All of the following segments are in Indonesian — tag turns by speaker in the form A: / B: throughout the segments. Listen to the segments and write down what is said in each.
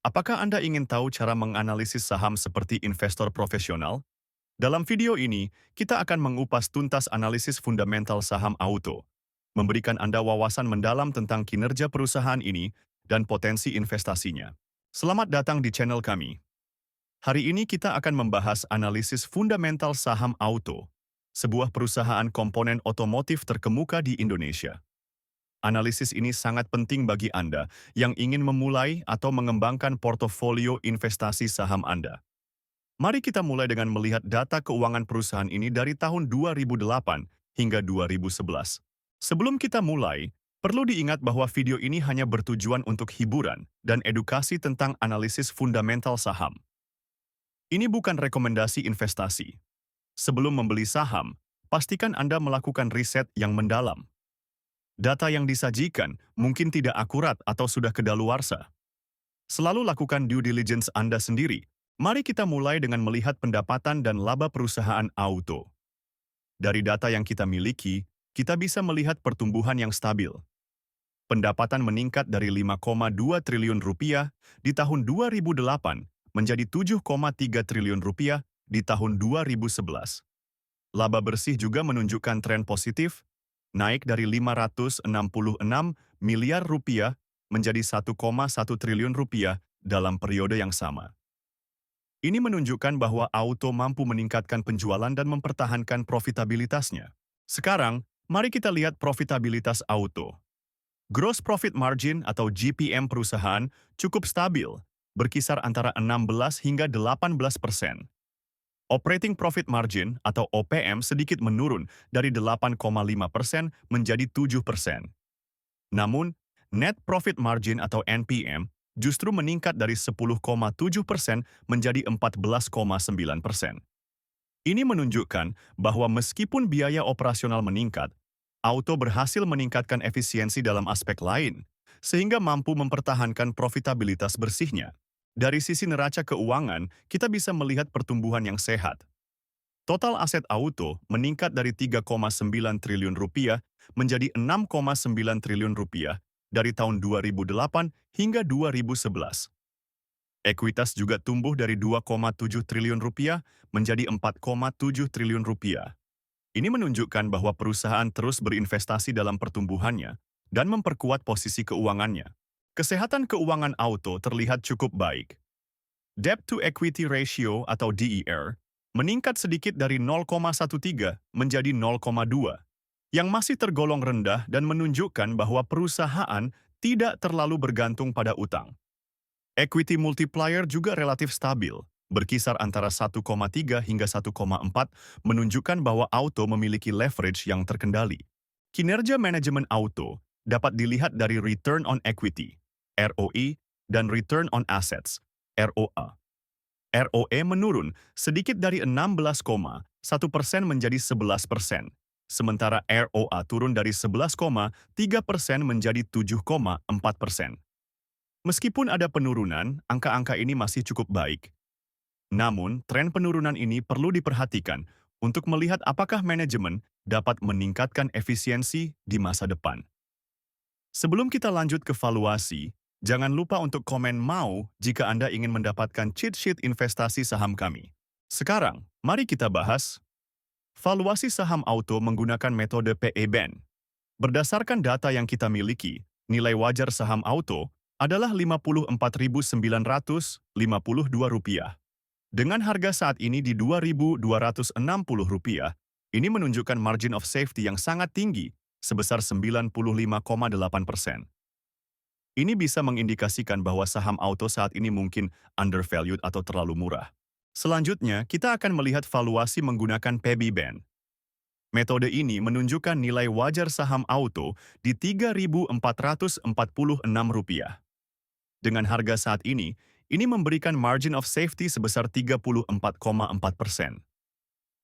A: Apakah Anda ingin tahu cara menganalisis saham seperti investor profesional? Dalam video ini, kita akan mengupas tuntas analisis fundamental saham auto, memberikan Anda wawasan mendalam tentang kinerja perusahaan ini dan potensi investasinya. Selamat datang di channel kami. Hari ini kita akan membahas analisis fundamental saham auto, sebuah perusahaan komponen otomotif terkemuka di Indonesia. Analisis ini sangat penting bagi Anda yang ingin memulai atau mengembangkan portofolio investasi saham Anda. Mari kita mulai dengan melihat data keuangan perusahaan ini dari tahun 2008 hingga 2011. Sebelum kita mulai, perlu diingat bahwa video ini hanya bertujuan untuk hiburan dan edukasi tentang analisis fundamental saham. Ini bukan rekomendasi investasi. Sebelum membeli saham, pastikan Anda melakukan riset yang mendalam. Data yang disajikan mungkin tidak akurat atau sudah kedaluarsa. Selalu lakukan due diligence Anda sendiri. Mari kita mulai dengan melihat pendapatan dan laba perusahaan auto. Dari data yang kita miliki, kita bisa melihat pertumbuhan yang stabil. Pendapatan meningkat dari 5,2 triliun rupiah di tahun 2008 menjadi 7,3 triliun rupiah di tahun 2011. Laba bersih juga menunjukkan tren positif, naik dari 566 miliar rupiah menjadi 1,1 triliun rupiah dalam periode yang sama. Ini menunjukkan bahwa auto mampu meningkatkan penjualan dan mempertahankan profitabilitasnya. Sekarang, mari kita lihat profitabilitas auto. Gross Profit Margin atau GPM perusahaan cukup stabil, berkisar antara 16 hingga 18%. Operating Profit Margin atau OPM sedikit menurun dari 8,5% menjadi 7%. Namun, Net Profit Margin atau NPM justru meningkat dari 10,7% menjadi 14,9%. Ini menunjukkan bahwa meskipun biaya operasional meningkat, auto berhasil meningkatkan efisiensi dalam aspek lain, sehingga mampu mempertahankan profitabilitas bersihnya. Dari sisi neraca keuangan, kita bisa melihat pertumbuhan yang sehat. Total aset auto meningkat dari 3,9 triliun rupiah menjadi 6,9 triliun rupiah dari tahun 2008 hingga 2011. Ekuitas juga tumbuh dari 2,7 triliun rupiah menjadi 4,7 triliun rupiah. Ini menunjukkan bahwa perusahaan terus berinvestasi dalam pertumbuhannya dan memperkuat posisi keuangannya. Kesehatan keuangan auto terlihat cukup baik. Debt to Equity Ratio atau DER meningkat sedikit dari 0,13 menjadi 0,2, yang masih tergolong rendah dan menunjukkan bahwa perusahaan tidak terlalu bergantung pada utang. Equity multiplier juga relatif stabil, berkisar antara 1,3 hingga 1,4, menunjukkan bahwa auto memiliki leverage yang terkendali. Kinerja manajemen auto dapat dilihat dari Return on Equity, ROE, dan Return on Assets, ROA. ROE menurun sedikit dari 16,1% menjadi 11%, sementara ROA turun dari 11,3% menjadi 7,4%. Meskipun ada penurunan, angka-angka ini masih cukup baik. Namun, tren penurunan ini perlu diperhatikan untuk melihat apakah manajemen dapat meningkatkan efisiensi di masa depan. Sebelum kita lanjut ke valuasi, jangan lupa untuk komen mau jika Anda ingin mendapatkan cheat sheet investasi saham kami. Sekarang, mari kita bahas valuasi saham auto menggunakan metode PE-BAN. Berdasarkan data yang kita miliki, nilai wajar saham auto adalah Rp54.952. Dengan harga saat ini di Rp2.260, ini menunjukkan margin of safety yang sangat tinggi, sebesar 95,8%. Ini bisa mengindikasikan bahwa saham auto saat ini mungkin undervalued atau terlalu murah. Selanjutnya, kita akan melihat valuasi menggunakan PB-BAN. Metode ini menunjukkan nilai wajar saham auto di Rp3.446. Dengan harga saat ini memberikan margin of safety sebesar 34,4%.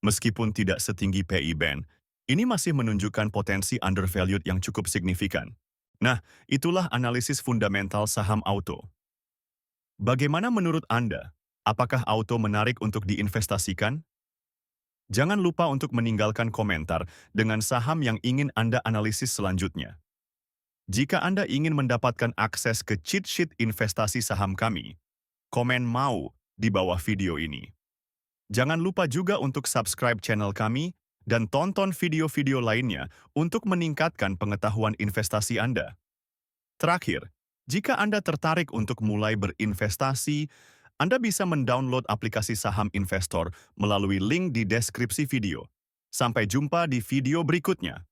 A: Meskipun tidak setinggi PI-BAN, ini masih menunjukkan potensi undervalued yang cukup signifikan. Nah, itulah analisis fundamental saham auto. Bagaimana menurut Anda? Apakah auto menarik untuk diinvestasikan? Jangan lupa untuk meninggalkan komentar dengan saham yang ingin Anda analisis selanjutnya. Jika Anda ingin mendapatkan akses ke cheat sheet investasi saham kami, komen "mau" di bawah video ini. Jangan lupa juga untuk subscribe channel kami dan tonton video-video lainnya untuk meningkatkan pengetahuan investasi Anda. Terakhir, jika Anda tertarik untuk mulai berinvestasi, Anda bisa mendownload aplikasi saham investor melalui link di deskripsi video. Sampai jumpa di video berikutnya.